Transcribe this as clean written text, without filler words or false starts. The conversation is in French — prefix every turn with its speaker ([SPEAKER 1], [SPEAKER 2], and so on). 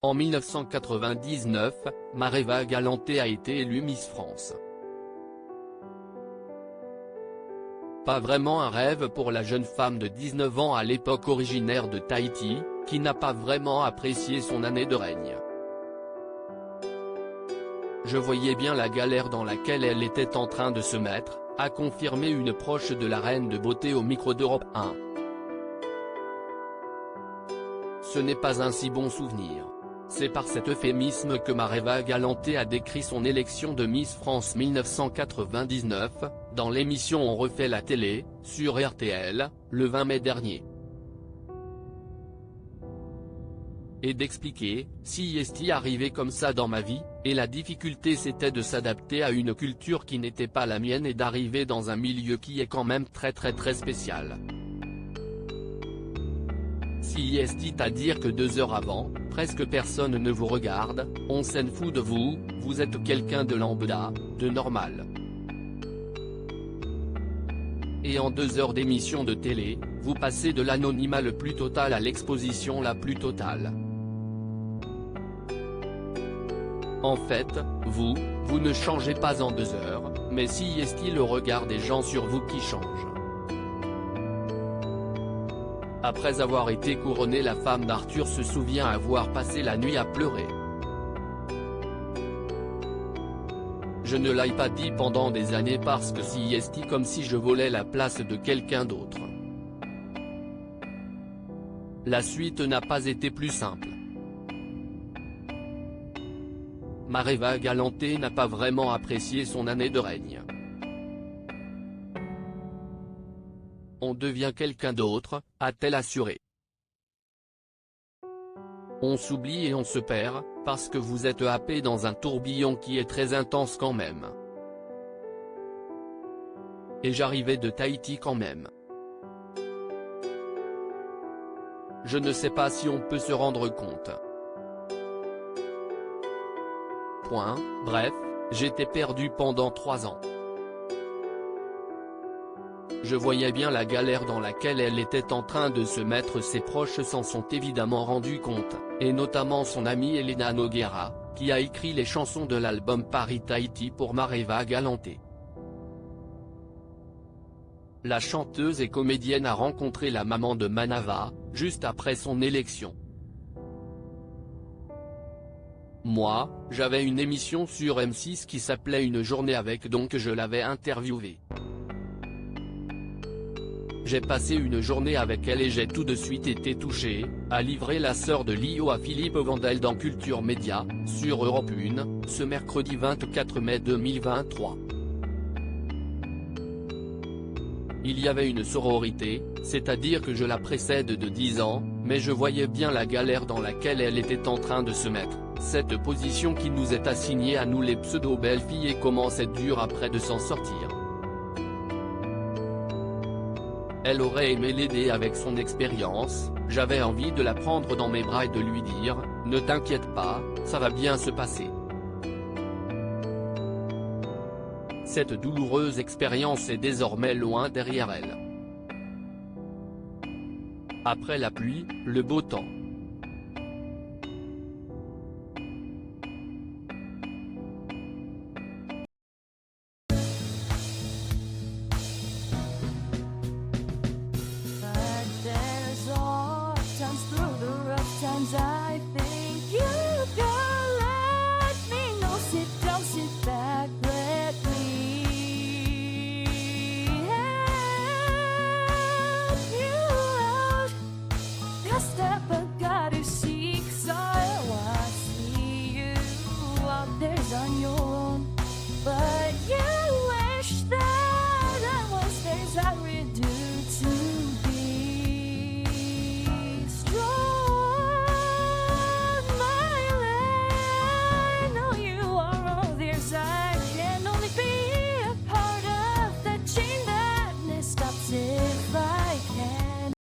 [SPEAKER 1] En 1999, Mareva Galanté a été élue Miss France. Pas vraiment un rêve pour la jeune femme de 19 ans à l'époque originaire de Tahiti, qui n'a pas vraiment apprécié son année de règne. Je voyais bien la galère dans laquelle elle était en train de se mettre, a confirmé une proche de la reine de beauté au micro d'Europe 1. Ce n'est pas un si bon souvenir. C'est par cet euphémisme que Mareva Galanté a décrit son élection de Miss France 1999, dans l'émission On refait la télé, sur RTL, le 20 mai dernier. Et d'expliquer, si est arrivé comme ça dans ma vie, et la difficulté c'était de s'adapter à une culture qui n'était pas la mienne et d'arriver dans un milieu qui est quand même très spécial. Si est à dire que 2 heures avant, presque personne ne vous regarde, on s'en fout de vous, vous êtes quelqu'un de lambda, de normal. Et en 2 heures d'émission de télé, vous passez de l'anonymat le plus total à l'exposition la plus totale. En fait, vous ne changez pas en 2 heures, mais si est le regard des gens sur vous qui change. Après avoir été couronnée, la femme d'Arthur se souvient avoir passé la nuit à pleurer. Je ne l'ai pas dit pendant des années parce que si est comme si je volais la place de quelqu'un d'autre. La suite n'a pas été plus simple. Mareva Galanté n'a pas vraiment apprécié son année de règne. On devient quelqu'un d'autre, a-t-elle assuré. On s'oublie et on se perd, parce que vous êtes happé dans un tourbillon qui est très intense quand même. Et j'arrivais de Tahiti quand même. Je ne sais pas si on peut se rendre compte. Bref, j'étais perdu pendant 3 ans. Je voyais bien la galère dans laquelle elle était en train de se mettre. Ses proches s'en sont évidemment rendus compte, et notamment son amie Elena Nogueira, qui a écrit les chansons de l'album Paris Tahiti pour Mareva Galanté. La chanteuse et comédienne a rencontré la maman de Mareva, juste après son élection. Moi, j'avais une émission sur M6 qui s'appelait Une journée avec, donc je l'avais interviewée. J'ai passé une journée avec elle et j'ai tout de suite été touché, a livré la sœur de Lio à Philippe Vandel dans Culture Média, sur Europe 1, ce mercredi 24 mai 2023. Il y avait une sororité, c'est-à-dire que je la précède de 10 ans, mais je voyais bien la galère dans laquelle elle était en train de se mettre, cette position qui nous est assignée à nous les pseudo-belles filles, et comment c'est dur après de s'en sortir. Elle aurait aimé l'aider avec son expérience, j'avais envie de la prendre dans mes bras et de lui dire, ne t'inquiète pas, ça va bien se passer. Cette douloureuse expérience est désormais loin derrière elle. Après la pluie, le beau temps.